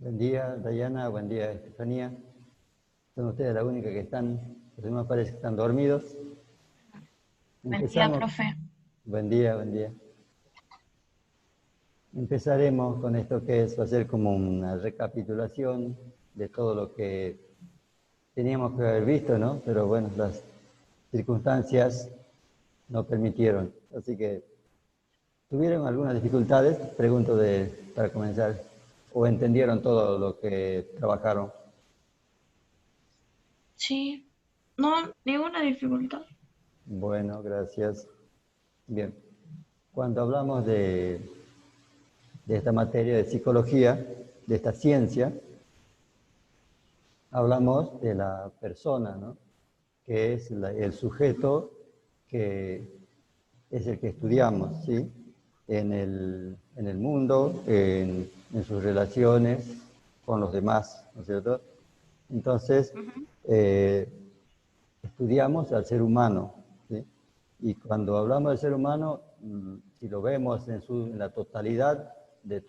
Buen día, Dayana. Buen día, Estefanía. Son ustedes las únicas que están, los demás parece que están dormidos. Buen día, Empezamos. profe. Buen día, buen día. Empezaremos con esto que va a ser como una recapitulación de todo lo que teníamos que haber visto, ¿no? Pero bueno, las circunstancias no permitieron. Así que, ¿tuvieron algunas dificultades? Pregunto para comenzar. ¿O entendieron todo lo que trabajaron? Sí, no, ninguna dificultad. Bueno, gracias. Bien. Cuando hablamos de esta materia de psicología, de esta ciencia, hablamos de la persona, ¿no? Que es el sujeto que es el que estudiamos, ¿sí? En el mundo, en sus relaciones con los demás, ¿no es cierto? Entonces, Ujú. eh, estudiamos al ser humano, ¿sí? Y cuando hablamos del ser humano, si lo vemos en la totalidad de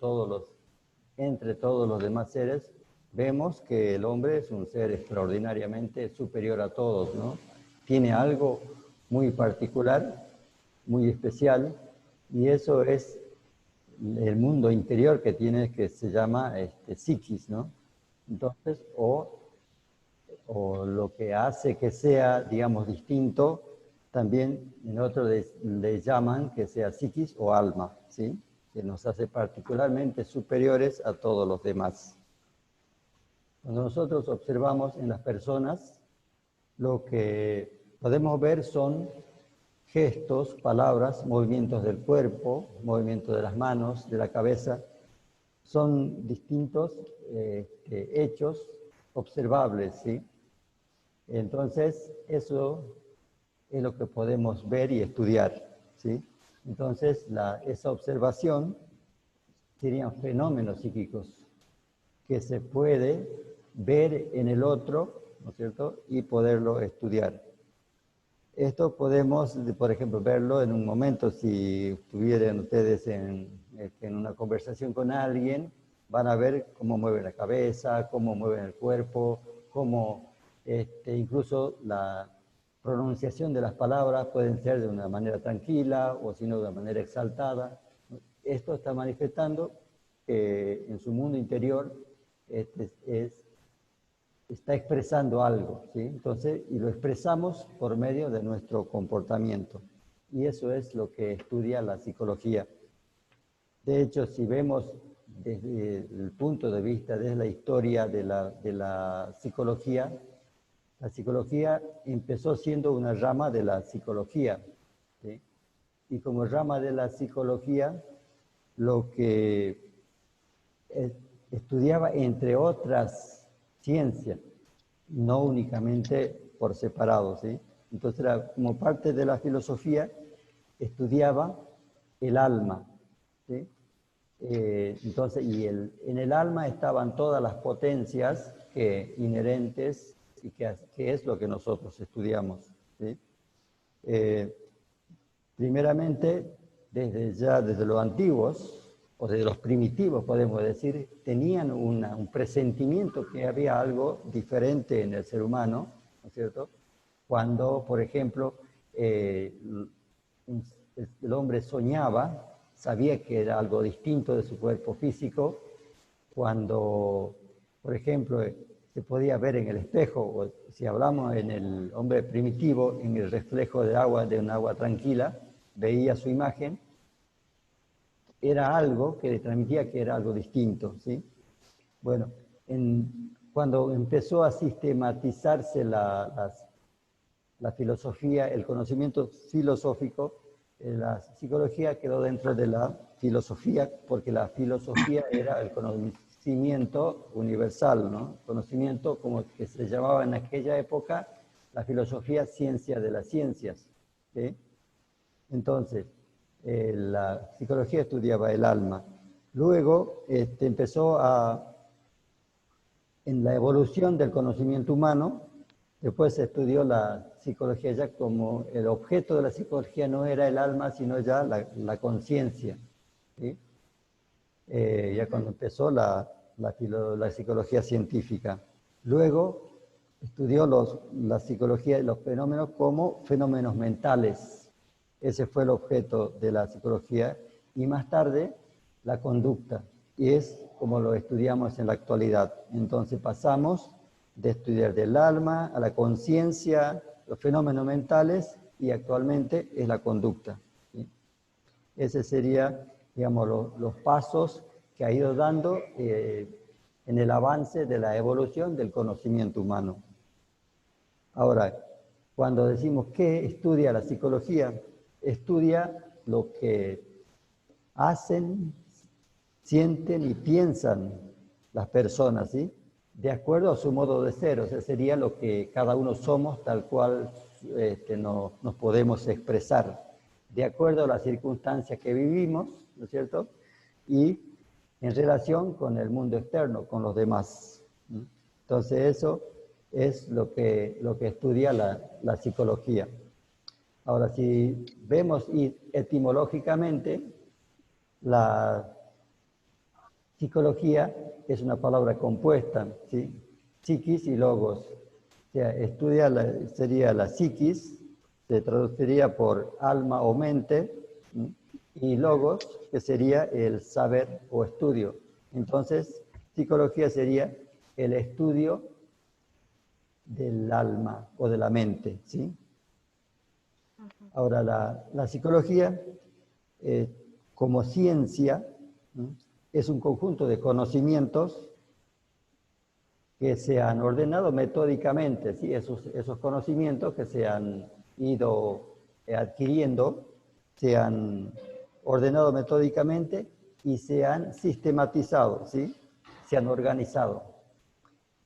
entre todos los demás seres, vemos que el hombre es un ser extraordinariamente superior a todos, ¿no? Tiene algo muy particular, muy especial, y eso es el mundo interior que tiene, que se llama psiquis, ¿no? Entonces, o lo que hace que sea, digamos, distinto, también en otros le llaman que sea psiquis o alma, ¿sí? Que nos hace particularmente superiores a todos los demás. Cuando nosotros observamos en las personas, lo que podemos ver son gestos, palabras, movimientos del cuerpo, movimientos de las manos, de la cabeza. Son distintos hechos observables, ¿sí? Entonces, eso es lo que podemos ver y estudiar, ¿sí? Entonces, esa observación serían fenómenos psíquicos que se puede ver en el otro, ¿no es cierto? Y poderlo estudiar. Esto podemos, por ejemplo, verlo en un momento, si estuvieran ustedes en una conversación con alguien, van a ver cómo mueve la cabeza, cómo mueve el cuerpo, cómo incluso la pronunciación de las palabras pueden ser de una manera tranquila o si no de una manera exaltada. Esto está manifestando que en su mundo interior está expresando algo, ¿sí? Entonces, y lo expresamos por medio de nuestro comportamiento. Y eso es lo que estudia la psicología. De hecho, si vemos desde el punto de vista, desde la historia de la psicología empezó siendo una rama de la psicología, ¿sí? Y como rama de la psicología, lo que estudiaba entre otras ciencias, no únicamente por separado, ¿sí? Entonces, como parte de la filosofía, estudiaba el alma, ¿sí? Entonces, en el alma estaban todas las potencias inherentes y que es lo que nosotros estudiamos, ¿sí? Eh, Primeramente, desde los antiguos, o desde los primitivos, podemos decir, tenían un presentimiento que había algo diferente en el ser humano, ¿no es cierto? Cuando, por ejemplo, el hombre soñaba, sabía que era algo distinto de su cuerpo físico, cuando, por ejemplo, se podía ver en el espejo, o si hablamos en el hombre primitivo, en el reflejo de un agua tranquila, veía su imagen, era algo que le transmitía que era algo distinto, ¿sí? Bueno, cuando empezó a sistematizarse la filosofía, el conocimiento filosófico, la psicología quedó dentro de la filosofía, porque la filosofía era el conocimiento universal, ¿no? Conocimiento como que se llamaba en aquella época la filosofía ciencia de las ciencias, ¿sí? Entonces, la psicología estudiaba el alma. Luego empezó en la evolución del conocimiento humano, después se estudió la psicología ya como el objeto de la psicología no era el alma, sino ya la conciencia, ¿sí? Ya cuando empezó la la psicología científica. Luego estudió la psicología de los fenómenos como fenómenos mentales. Ese fue el objeto de la psicología. Y más tarde, la conducta. Y es como lo estudiamos en la actualidad. Entonces pasamos de estudiar del alma a la conciencia, los fenómenos mentales, y actualmente es la conducta. ¿Sí? Ese sería, digamos, los pasos que ha ido dando en el avance de la evolución del conocimiento humano. Ahora, cuando decimos ¿qué estudia la psicología? Estudia lo que hacen, sienten y piensan las personas, ¿sí? De acuerdo a su modo de ser, o sea, sería lo que cada uno somos, tal cual nos podemos expresar, de acuerdo a las circunstancias que vivimos, ¿no es cierto? Y en relación con el mundo externo, con los demás. Entonces eso es lo que estudia la psicología. Ahora, si vemos etimológicamente, la psicología es una palabra compuesta, ¿sí? Psiquis y logos. O sea, sería la psiquis, se traduciría por alma o mente, ¿sí? Y logos, que sería el saber o estudio. Entonces, psicología sería el estudio del alma o de la mente, ¿sí? Ahora, la psicología, como ciencia, ¿sí? Es un conjunto de conocimientos que se han ordenado metódicamente, ¿sí? Esos conocimientos que se han ido adquiriendo, se han ordenado metódicamente y se han sistematizado, ¿sí? Se han organizado.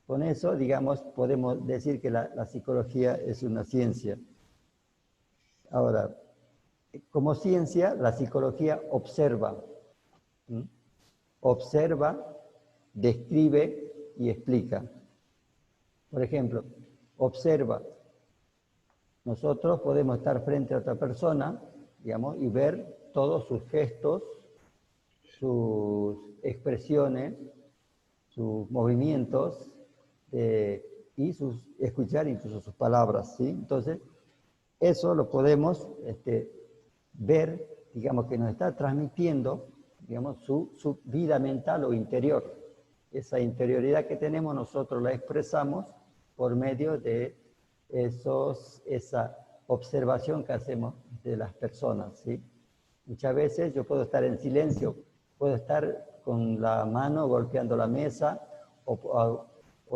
Con eso, digamos, podemos decir que la psicología es una ciencia. Ahora, como ciencia, la psicología observa. ¿Sí? Observa, describe y explica. Por ejemplo, observa. Nosotros podemos estar frente a otra persona, digamos, y ver todos sus gestos, sus expresiones, sus movimientos y escuchar incluso sus palabras, ¿sí? Entonces, eso lo podemos ver, digamos, que nos está transmitiendo, digamos, su vida mental o interior. Esa interioridad que tenemos nosotros la expresamos por medio de esa observación que hacemos de las personas, ¿sí? Muchas veces yo puedo estar en silencio, puedo estar con la mano golpeando la mesa o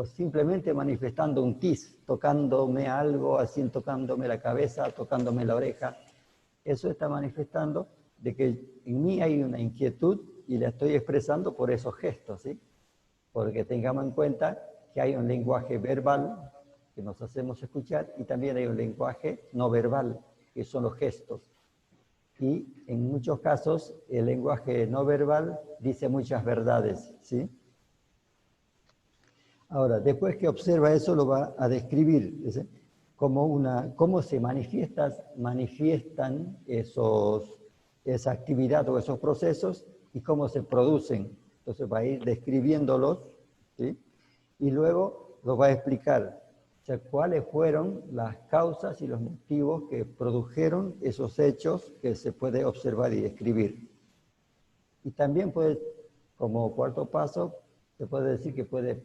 simplemente manifestando un tis, tocándome algo, así tocándome la cabeza, tocándome la oreja. Eso está manifestando de que en mí hay una inquietud y la estoy expresando por esos gestos, ¿sí? Porque tengamos en cuenta que hay un lenguaje verbal que nos hacemos escuchar y también hay un lenguaje no verbal, que son los gestos. Y en muchos casos el lenguaje no verbal dice muchas verdades, ¿sí? Ahora, después que observa eso, lo va a describir, ¿sí? Cómo se manifiestan esa actividad o esos procesos y cómo se producen. Entonces va a ir describiéndolos, ¿sí? Y luego lo va a explicar, o sea, cuáles fueron las causas y los motivos que produjeron esos hechos que se puede observar y describir. Y también puede, como cuarto paso, se puede decir que puede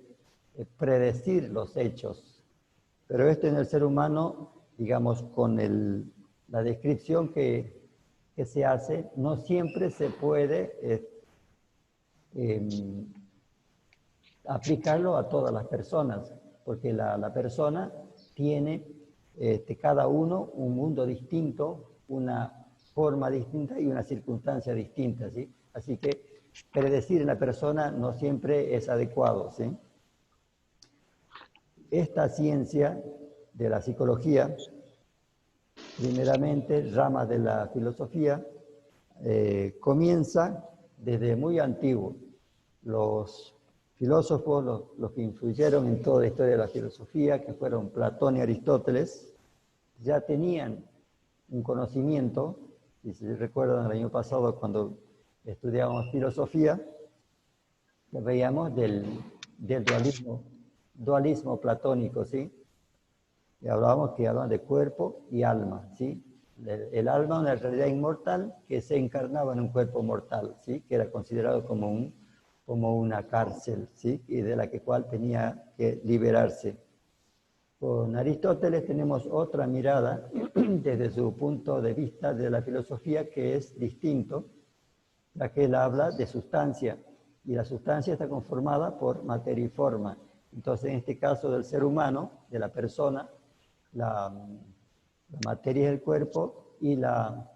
predecir los hechos. Pero esto en el ser humano, digamos, con la descripción que se hace, no siempre se puede aplicarlo a todas las personas, porque la persona tiene, cada uno, un mundo distinto, una forma distinta y una circunstancia distinta, ¿sí? Así que predecir en la persona no siempre es adecuado, ¿sí? Esta ciencia de la psicología, primeramente, rama de la filosofía, comienza desde muy antiguo. Los filósofos, los que influyeron en toda la historia de la filosofía, que fueron Platón y Aristóteles, ya tenían un conocimiento, y si recuerdan el año pasado cuando estudiábamos filosofía, veíamos del dualismo platónico, ¿sí? Y hablábamos que hablan de cuerpo y alma, ¿sí? El alma, una realidad inmortal que se encarnaba en un cuerpo mortal, ¿sí? Que era considerado como una cárcel, ¿sí? Y de la cual tenía que liberarse. Con Aristóteles tenemos otra mirada desde su punto de vista de la filosofía que es distinto, ya que él habla de sustancia, y la sustancia está conformada por materia y forma. Entonces, en este caso del ser humano, de la persona, la materia es el cuerpo y la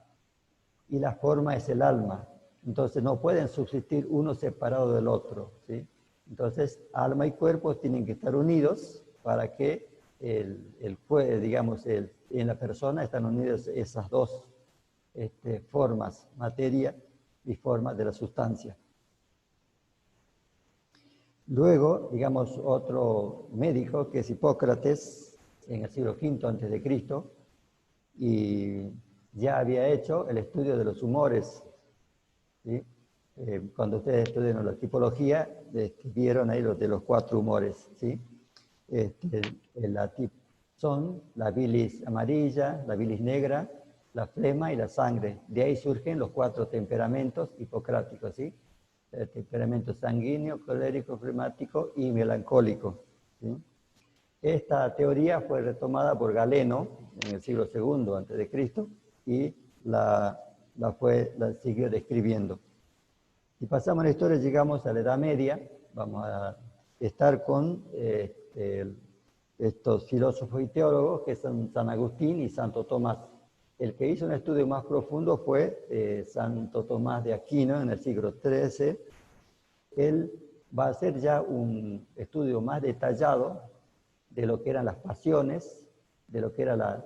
forma es el alma. Entonces, no pueden subsistir uno separado del otro, ¿sí? Entonces, alma y cuerpo tienen que estar unidos para que en la persona están unidas esas dos formas, materia y forma de la sustancia. Luego, digamos, otro médico que es Hipócrates, en el siglo V a.C., y ya había hecho el estudio de los humores, ¿sí? Cuando ustedes estudian la tipología, vieron ahí los de los 4 humores, ¿sí? Son la bilis amarilla, la bilis negra, la flema y la sangre. De ahí surgen los 4 temperamentos hipocráticos, ¿sí? El temperamento sanguíneo, colérico, flemático y melancólico, ¿sí? Esta teoría fue retomada por Galeno en el siglo II a.C. y la siguió describiendo. Si pasamos la historia, llegamos a la Edad Media, vamos a estar con estos filósofos y teólogos que son San Agustín y Santo Tomás. El que hizo un estudio más profundo fue Santo Tomás de Aquino en el siglo XIII. Él va a hacer ya un estudio más detallado de lo que eran las pasiones, de lo que era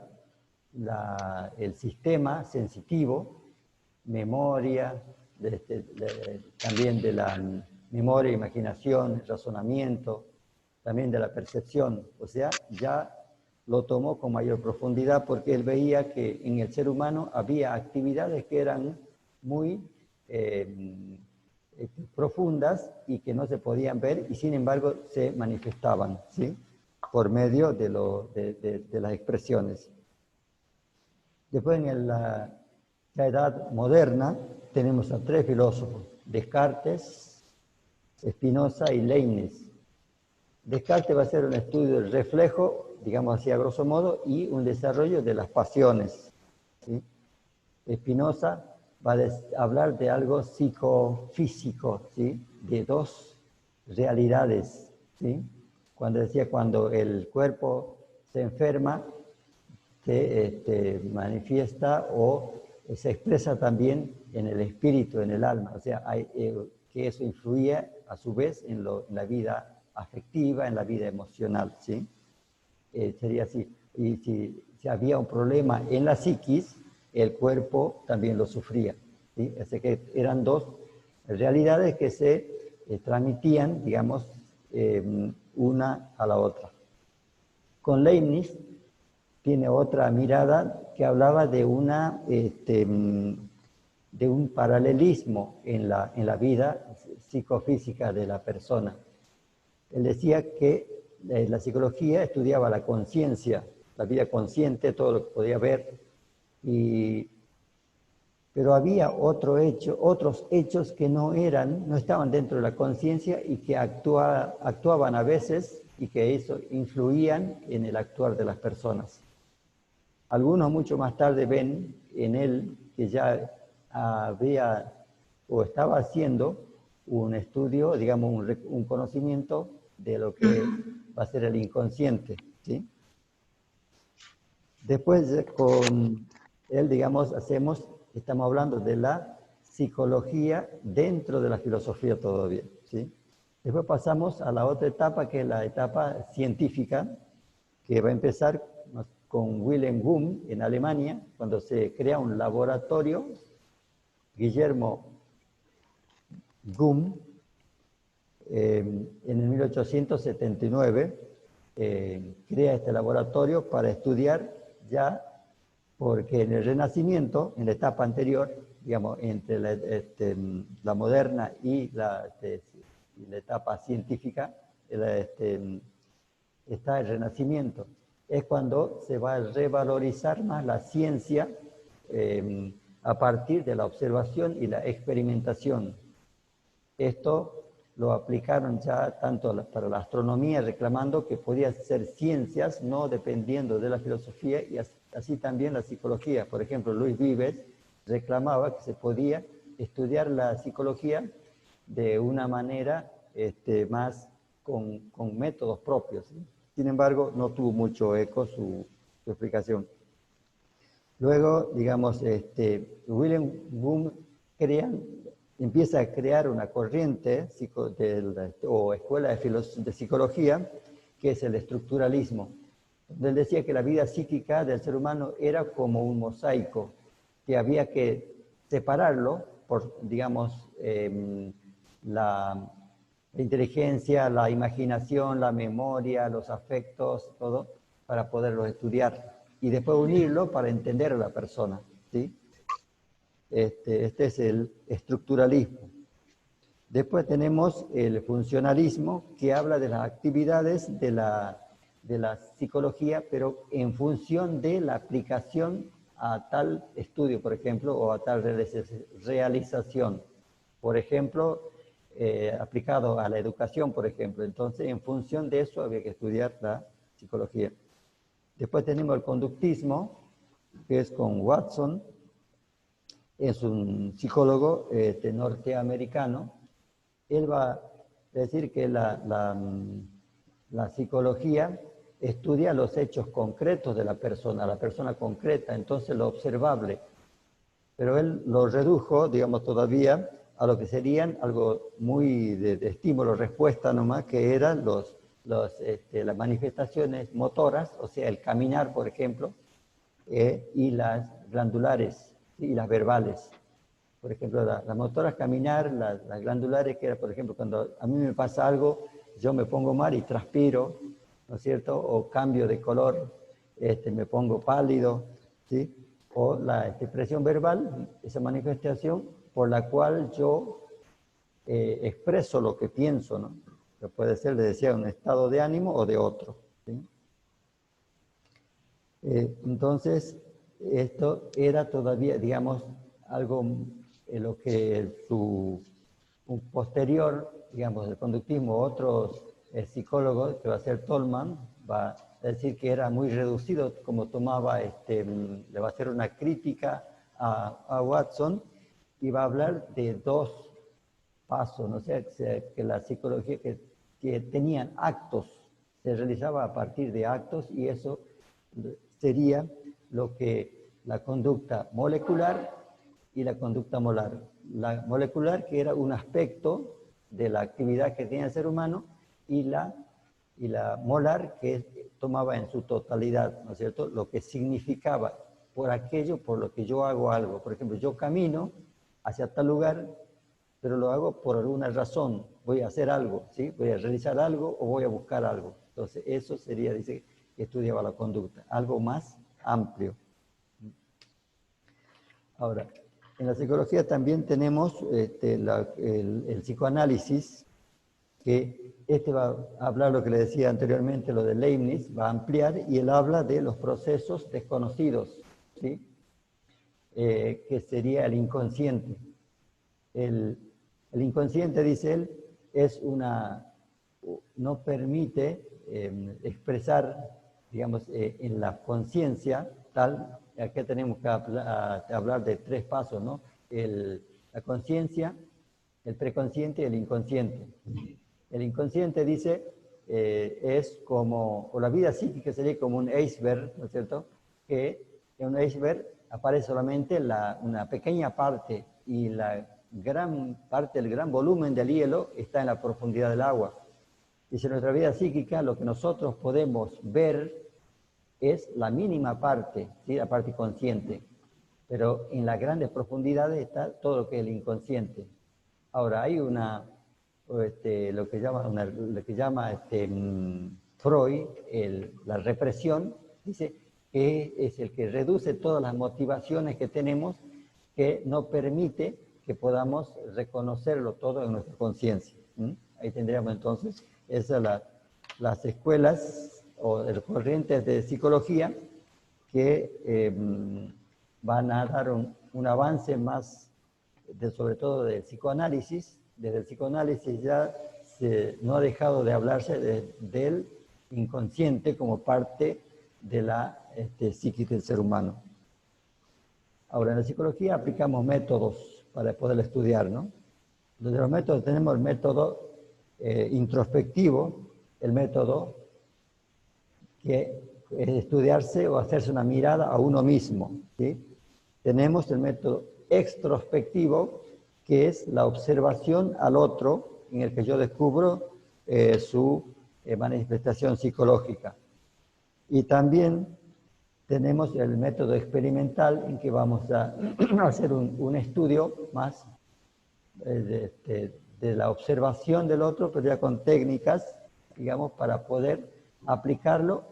el sistema sensitivo, memoria, también de la memoria, imaginación, razonamiento, también de la percepción. O sea, ya lo tomó con mayor profundidad porque él veía que en el ser humano había actividades que eran muy profundas y que no se podían ver y sin embargo se manifestaban, ¿sí? Por medio de las expresiones. Después en la edad moderna tenemos a 3 filósofos, Descartes, Spinoza y Leibniz. Descartes va a hacer un estudio del reflejo, digamos así a grosso modo, y un desarrollo de las pasiones, ¿sí? Spinoza va a hablar de algo psicofísico, ¿sí? De 2 realidades, ¿sí? Cuando el cuerpo se enferma, se manifiesta o se expresa también en el espíritu, en el alma. O sea, que eso influye a su vez en la vida afectiva, en la vida emocional, ¿sí? Sería así. Y si había un problema en la psiquis, el cuerpo también lo sufría, ¿sí? Así que eran 2 realidades que se transmitían, digamos, una a la otra. Con Leibniz tiene otra mirada que hablaba de un paralelismo en la vida psicofísica de la persona. Él decía que la psicología estudiaba la conciencia, la vida consciente, todo lo que podía ver, pero había otros hechos que no estaban dentro de la conciencia y que actuaban a veces y que eso influían en el actuar de las personas. Algunos mucho más tarde ven en él que ya había o estaba haciendo un estudio, digamos, un conocimiento de lo que va a ser el inconsciente, ¿sí? Después con él, digamos, estamos hablando de la psicología dentro de la filosofía todavía, ¿sí? Después pasamos a la otra etapa, que es la etapa científica, que va a empezar con Wilhelm Wundt en Alemania, cuando se crea un laboratorio. Guillermo Wundt, en el 1879, crea este laboratorio para estudiar ya, porque en el Renacimiento, en la etapa anterior, digamos, entre la moderna y y la etapa científica, está el Renacimiento. Es cuando se va a revalorizar más la ciencia a partir de la observación y la experimentación. Esto lo aplicaron ya tanto para la astronomía, reclamando que podía ser ciencias no dependiendo de la filosofía, y así también la psicología. Por ejemplo, Luis Vives reclamaba que se podía estudiar la psicología de una manera más con métodos propios, ¿sí? Sin embargo, no tuvo mucho eco su explicación. Luego, digamos, William Wundt empieza a crear una corriente o escuela de psicología, que es el estructuralismo. Él decía que la vida psíquica del ser humano era como un mosaico, que había que separarlo por, digamos, la inteligencia, la imaginación, la memoria, los afectos, todo, para poderlo estudiar. Y después unirlo para entender a la persona, ¿sí? Este es el estructuralismo. Después tenemos el funcionalismo, que habla de las actividades de la psicología, pero en función de la aplicación a tal estudio, por ejemplo, o a tal realización. Por ejemplo, aplicado a la educación, por ejemplo. Entonces, en función de eso había que estudiar la psicología. Después tenemos el conductismo, que es con Watson. Es un psicólogo norteamericano. Él va a decir que la psicología estudia los hechos concretos de la persona concreta, entonces lo observable. Pero él lo redujo, digamos, todavía a lo que serían algo muy de estímulo-respuesta nomás, que eran las manifestaciones motoras, o sea, el caminar, por ejemplo, y las glandulares y las verbales. Por ejemplo, las motoras caminar, las glandulares, que era, por ejemplo, cuando a mí me pasa algo, yo me pongo mal y transpiro, ¿no es cierto? O cambio de color, me pongo pálido, ¿sí? O la expresión verbal, esa manifestación por la cual yo expreso lo que pienso, ¿no? Que puede ser, les decía, un estado de ánimo o de otro, ¿sí? Entonces, esto era todavía, digamos, algo en lo que un posterior, digamos, del conductismo, otros psicólogos, que va a ser Tolman, va a decir que era muy reducido, como tomaba, le va a hacer una crítica a Watson, y va a hablar de dos pasos, ¿no? O sea, que la psicología que tenían actos, se realizaba a partir de actos, y eso sería lo que la conducta molecular y la conducta molar. La molecular, que era un aspecto de la actividad que tenía el ser humano, y la molar, que tomaba en su totalidad, ¿no es cierto?, lo que significaba por aquello por lo que yo hago algo. Por ejemplo, yo camino hacia tal lugar, pero lo hago por alguna razón. Voy a hacer algo, ¿sí? Voy a realizar algo o voy a buscar algo. Entonces, eso sería, dice, que estudiaba la conducta, algo más amplio. Ahora, en la psicología también tenemos el psicoanálisis, que va a hablar lo que le decía anteriormente, lo de Leibniz, va a ampliar, y él habla de los procesos desconocidos, ¿sí? Que sería el inconsciente. El inconsciente, dice él, no permite expresar, digamos, en la conciencia tal. Aquí tenemos que hablar de tres pasos, ¿no? La conciencia, el preconsciente y el inconsciente. El inconsciente, dice, es como, o la vida psíquica sería como un iceberg, ¿no es cierto? Que en un iceberg aparece solamente una pequeña parte, y la gran parte, el gran volumen del hielo está en la profundidad del agua. Dice, en nuestra vida psíquica lo que nosotros podemos ver es la mínima parte, ¿sí? La parte consciente, pero en las grandes profundidades está todo lo que es el inconsciente. Ahora, hay lo que llama Freud, la represión, dice que es el que reduce todas las motivaciones que tenemos, que no permite que podamos reconocerlo todo en nuestra conciencia. Ahí tendríamos entonces las escuelas o corrientes de psicología que van a dar un avance más, sobre todo del psicoanálisis. Desde el psicoanálisis ya no ha dejado de hablarse del inconsciente como parte de la psiquis del ser humano. Ahora, en la psicología aplicamos métodos para poder estudiar, ¿no? De los métodos tenemos el método introspectivo, el método que es estudiarse o hacerse una mirada a uno mismo, ¿sí? Tenemos el método extrospectivo, que es la observación al otro, en el que yo descubro su manifestación psicológica. Y también tenemos el método experimental, en que vamos a hacer un estudio más de la observación del otro, pero ya con técnicas, digamos, para poder aplicarlo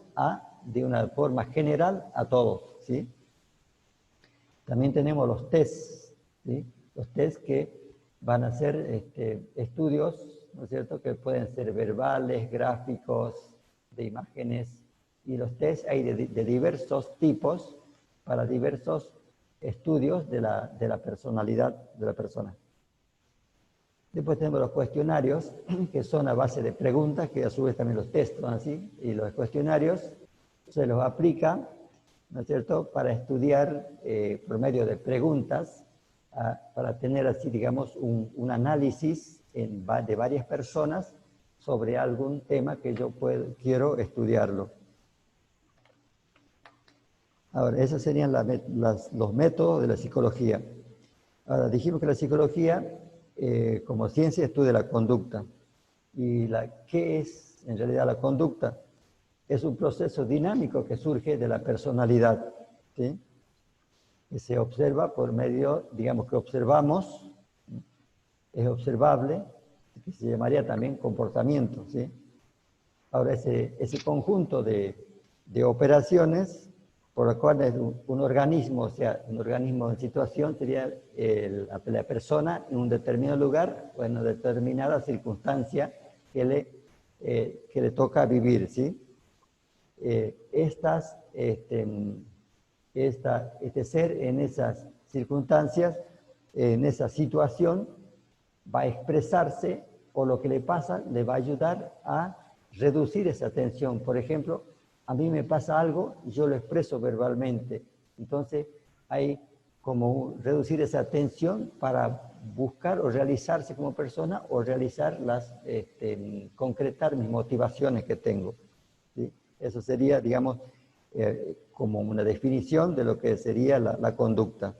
de una forma general a todos, ¿sí? También tenemos los tests, ¿sí? Los tests que van a ser estudios, ¿no es cierto?, que pueden ser verbales, gráficos, de imágenes, y los tests hay de diversos tipos para diversos estudios de la personalidad de la persona. Después tenemos los cuestionarios, que son a base de preguntas, que a su vez también los test son así, y los cuestionarios se los aplica, ¿no es cierto?, para estudiar por medio de preguntas, para tener así, digamos, un análisis de varias personas sobre algún tema que yo quiero estudiarlo. Ahora, esos serían los métodos de la psicología. Ahora, dijimos que la psicología, como ciencia, estudia la conducta. ¿Y qué es en realidad la conducta? Es un proceso dinámico que surge de la personalidad, ¿sí? Que se observa por medio, digamos que observamos, es observable, que se llamaría también comportamiento, ¿sí? Ahora, ese conjunto de operaciones por lo cual es un organismo, o sea, un organismo en situación sería la persona en un determinado lugar o en una determinada circunstancia que le toca vivir, ¿sí? Este ser en esas circunstancias, en esa situación, va a expresarse, o lo que le pasa le va a ayudar a reducir esa tensión. Por ejemplo, a mí me pasa algo y yo lo expreso verbalmente. Entonces, hay como reducir esa tensión para buscar o realizarse como persona o realizar concretar mis motivaciones que tengo, ¿sí? Eso sería, digamos, como una definición de lo que sería la conducta.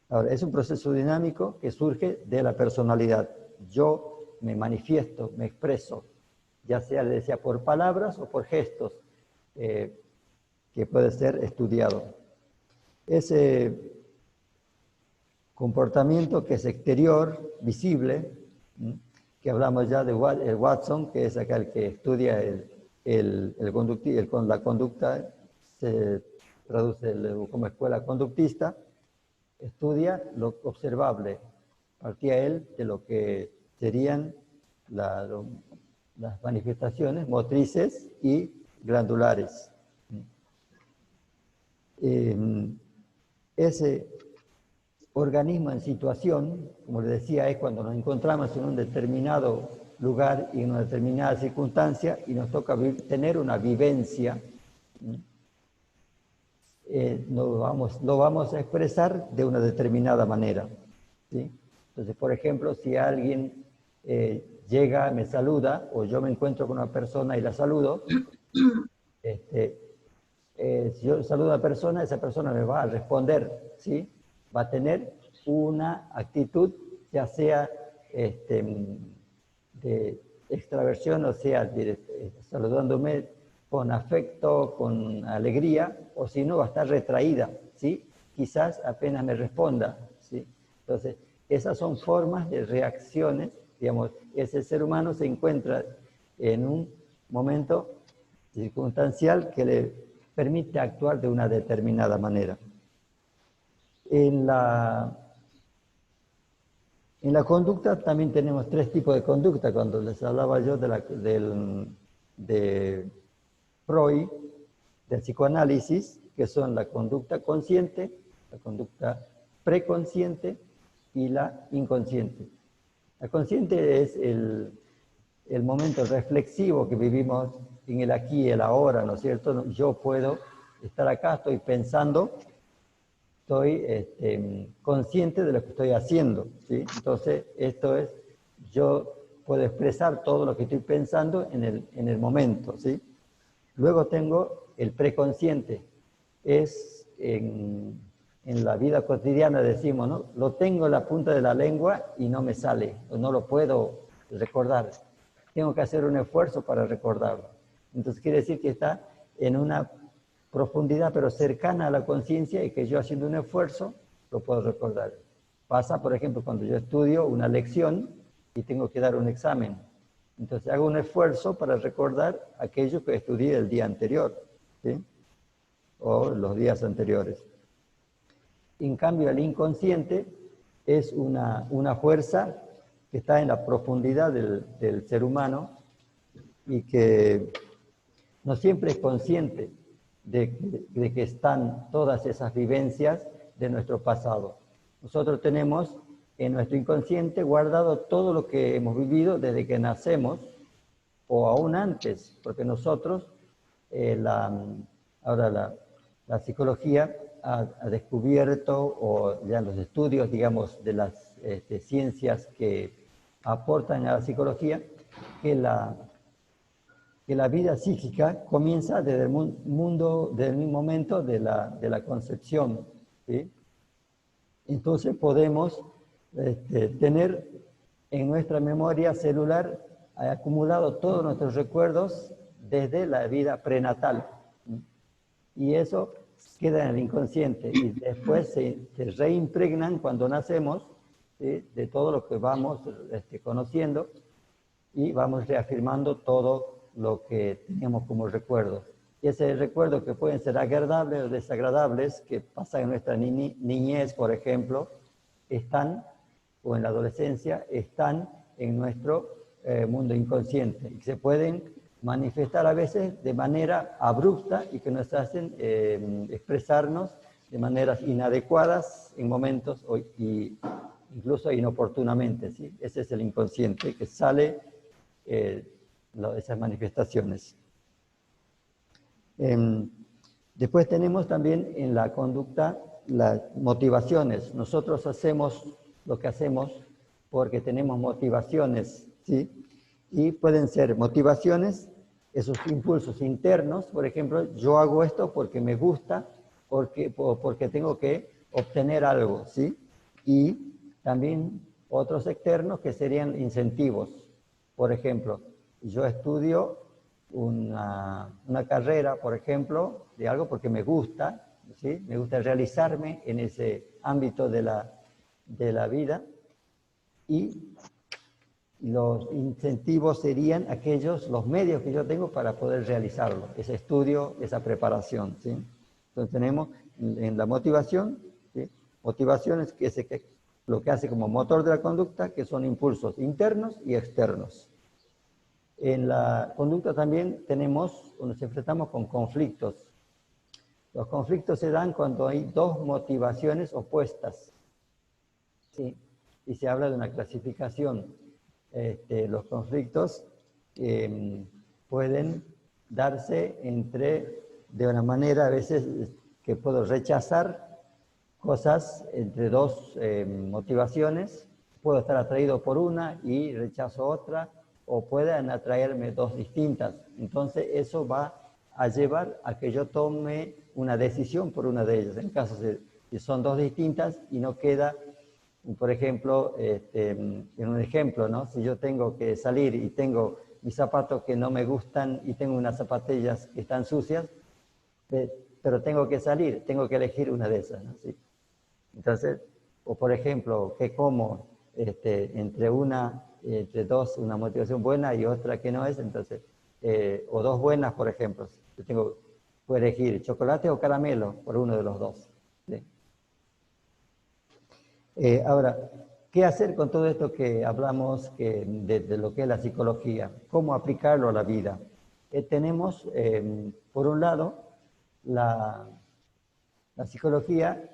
Ahora, es un proceso dinámico que surge de la personalidad. Yo me manifiesto, me expreso, ya sea por palabras o por gestos, que puede ser estudiado. Ese comportamiento que es exterior, visible, que hablamos ya de Watson, que es acá el que estudia la conducta, se traduce como escuela conductista, estudia lo observable. Partía él de lo que serían las manifestaciones motrices y glandulares. Ese organismo en situación, como les decía, es cuando nos encontramos en un determinado lugar y en una determinada circunstancia y nos toca tener una vivencia. Lo vamos a expresar de una determinada manera, ¿sí? Entonces, por ejemplo, si alguien llega, me saluda, o yo me encuentro con una persona y la saludo, si yo saludo a una persona, esa persona me va a responder, ¿sí? Va a tener una actitud, ya sea de extraversión, o sea, saludándome con afecto, con alegría, o si no, va a estar retraída, ¿sí? Quizás apenas me responda, ¿sí? Entonces, esas son formas de reacciones, digamos, ese ser humano se encuentra en un momento circunstancial que le permite actuar de una determinada manera. En En la conducta también tenemos tres tipos de conducta. Cuando les hablaba yo de Freud, del psicoanálisis, que son la conducta consciente, la conducta preconsciente y la inconsciente. La consciente es el momento reflexivo que vivimos en el aquí y el ahora, ¿no es cierto? Yo puedo estar acá, estoy pensando, estoy consciente de lo que estoy haciendo, ¿sí? Entonces, esto es, yo puedo expresar todo lo que estoy pensando en el momento, ¿sí? Luego tengo el preconsciente, es en la vida cotidiana decimos, ¿no? Lo tengo en la punta de la lengua y no me sale, o no lo puedo recordar. Tengo que hacer un esfuerzo para recordarlo. Entonces quiere decir que está en una profundidad pero cercana a la conciencia y que yo haciendo un esfuerzo lo puedo recordar. Pasa, por ejemplo, cuando yo estudio una lección y tengo que dar un examen. Entonces hago un esfuerzo para recordar aquello que estudié el día anterior, ¿sí? O los días anteriores. En cambio, el inconsciente es una fuerza que está en la profundidad del ser humano y que no siempre es consciente de que están todas esas vivencias de nuestro pasado. Nosotros tenemos en nuestro inconsciente guardado todo lo que hemos vivido desde que nacemos o aún antes, porque nosotros, ahora la psicología ha descubierto, o ya los estudios, digamos, de las ciencias que aportan a la psicología, que la vida psíquica comienza desde el mundo, desde el mismo momento de la concepción, ¿sí? Entonces podemos tener en nuestra memoria celular acumulado todos nuestros recuerdos desde la vida prenatal. Y eso queda en el inconsciente y después se reimpregnan cuando nacemos, ¿sí? De todo lo que vamos conociendo y vamos reafirmando todo lo que teníamos como recuerdos. Y ese recuerdo que pueden ser agradables o desagradables, que pasan en nuestra niñez, por ejemplo, están, o en la adolescencia, están en nuestro mundo inconsciente y se pueden manifestar a veces de manera abrupta y que nos hacen expresarnos de maneras inadecuadas en momentos y incluso inoportunamente, ¿sí? Ese es el inconsciente que sale esas manifestaciones. Después tenemos también en la conducta las motivaciones. Nosotros hacemos lo que hacemos porque tenemos motivaciones, ¿sí? Y pueden ser motivaciones, esos impulsos internos, por ejemplo, yo hago esto porque me gusta, porque tengo que obtener algo, ¿sí? Y también otros externos que serían incentivos. Por ejemplo, yo estudio una carrera, por ejemplo, de algo porque me gusta, ¿sí? Me gusta realizarme en ese ámbito de la vida y los incentivos serían los medios que yo tengo para poder realizarlo, ese estudio, esa preparación, ¿sí? Entonces tenemos en la motivación, ¿sí? Motivaciones que lo que hace como motor de la conducta, que son impulsos internos y externos. En la conducta también nos enfrentamos con conflictos. Los conflictos se dan cuando hay dos motivaciones opuestas, ¿sí? Y se habla de una clasificación. Los conflictos pueden darse de una manera a veces que puedo rechazar cosas entre dos motivaciones, puedo estar atraído por una y rechazo otra, o pueden atraerme dos distintas. Entonces eso va a llevar a que yo tome una decisión por una de ellas. En caso de si son dos distintas y no queda, por ejemplo, en un ejemplo, ¿no? Si yo tengo que salir y tengo mis zapatos que no me gustan y tengo unas zapatillas que están sucias, pero tengo que salir, tengo que elegir una de esas, ¿no? ¿Sí? Entonces, o por ejemplo, que como entre dos, una motivación buena y otra que no es, entonces, o dos buenas, por ejemplo, yo puedo elegir chocolate o caramelo por uno de los dos, ¿sí? Ahora, ¿Qué hacer con todo esto que hablamos de lo que es la psicología? ¿Cómo aplicarlo a la vida? Tenemos, por un lado, la psicología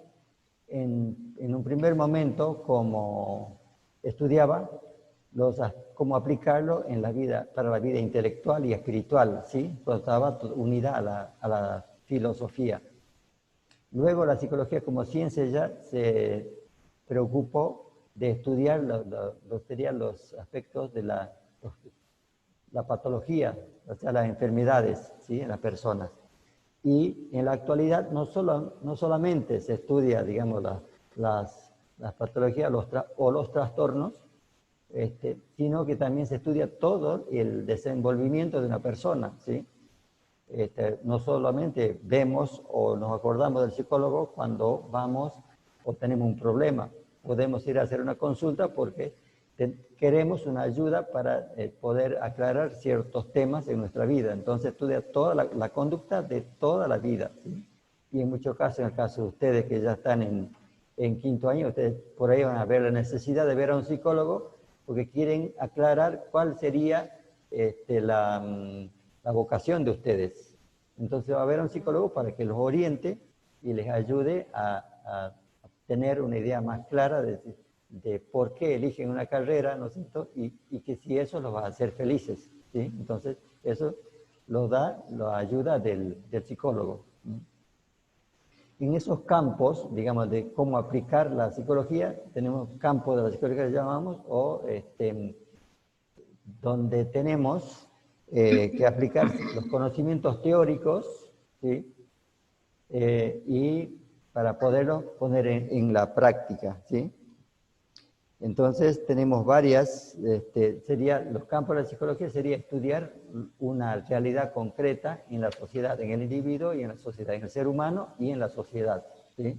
en un primer momento como estudiaba cómo aplicarlo en la vida, para la vida intelectual y espiritual, ¿sí? Pues estaba unida a la filosofía. Luego la psicología como ciencia ya se preocupó de estudiar serían los aspectos de la patología, o sea, las enfermedades, ¿sí? En las personas. Y en la actualidad no solamente se estudia, digamos, las patologías o los trastornos, sino que también se estudia todo el desenvolvimiento de una persona, ¿sí? No solamente vemos o nos acordamos del psicólogo cuando vamos o tenemos un problema. Podemos ir a hacer una consulta porque queremos una ayuda para poder aclarar ciertos temas en nuestra vida. Entonces estudia toda la conducta de toda la vida, ¿sí? Y en muchos casos, en el caso de ustedes que ya están en quinto año, ustedes por ahí van a ver la necesidad de ver a un psicólogo porque quieren aclarar cuál sería la vocación de ustedes. Entonces va a haber un psicólogo para que los oriente y les ayude a tener una idea más clara de por qué eligen una carrera, ¿no es cierto? Y que si eso los va a hacer felices, ¿sí? Entonces eso lo da la ayuda del psicólogo. En esos campos, digamos, de cómo aplicar la psicología, tenemos campos de la psicología que llamamos, donde tenemos que aplicar los conocimientos teóricos, ¿sí? Y para poderlos poner en la práctica, ¿sí? Entonces tenemos varias, los campos de la psicología sería estudiar una realidad concreta en la sociedad, en el individuo y en la sociedad, en el ser humano y en la sociedad, ¿sí?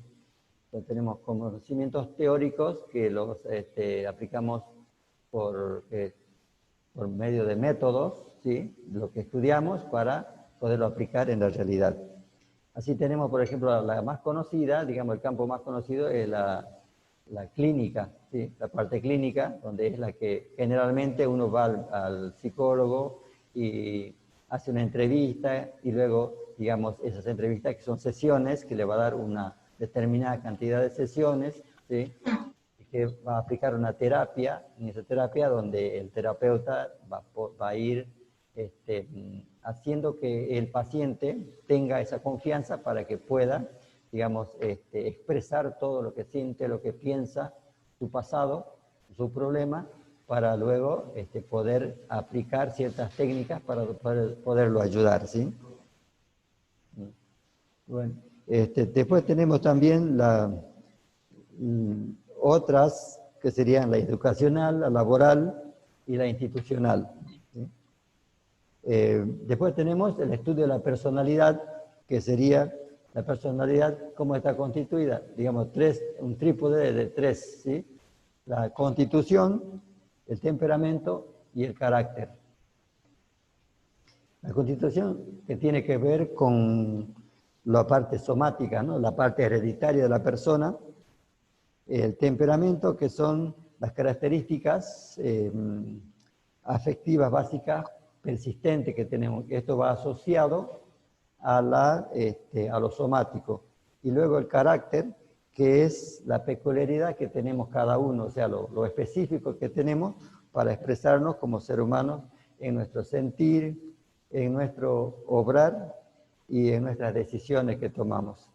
Entonces tenemos conocimientos teóricos que los aplicamos por medio de métodos, ¿sí? Lo que estudiamos para poderlo aplicar en la realidad. Así tenemos, por ejemplo, la más conocida, digamos, el campo más conocido es la clínica, ¿sí? La parte clínica, donde es la que generalmente uno va al psicólogo y hace una entrevista y luego, digamos, esas entrevistas que son sesiones, que le va a dar una determinada cantidad de sesiones, ¿sí? Que va a aplicar una terapia, en esa terapia donde el terapeuta va a ir haciendo que el paciente tenga esa confianza para que pueda, digamos, expresar todo lo que siente, lo que piensa, su pasado, su problema, para luego poder aplicar ciertas técnicas para poderlo ayudar, ¿sí? Bueno, después tenemos también otras que serían la educacional, la laboral y la institucional, ¿sí? Después tenemos el estudio de la personalidad, que sería la personalidad, cómo está constituida, digamos, un trípode de tres, ¿sí? La constitución, el temperamento y el carácter. La constitución que tiene que ver con la parte somática, ¿no? La parte hereditaria de la persona, el temperamento, que son las características afectivas básicas persistentes que tenemos. Esto va asociado a lo somático. Y luego el carácter, que es la peculiaridad que tenemos cada uno, o sea, lo específico que tenemos para expresarnos como ser humanos en nuestro sentir, en nuestro obrar y en nuestras decisiones que tomamos.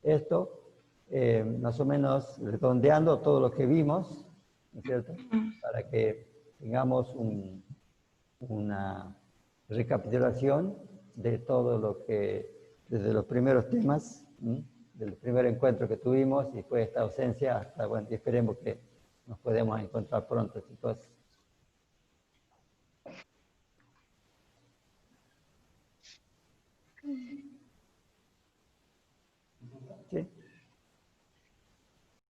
Esto, más o menos redondeando todo lo que vimos, ¿no es cierto? Para que tengamos una recapitulación de todo lo que, desde los primeros temas, del primer encuentro que tuvimos y fue esta ausencia hasta, bueno, esperemos que nos podamos encontrar pronto, chicos.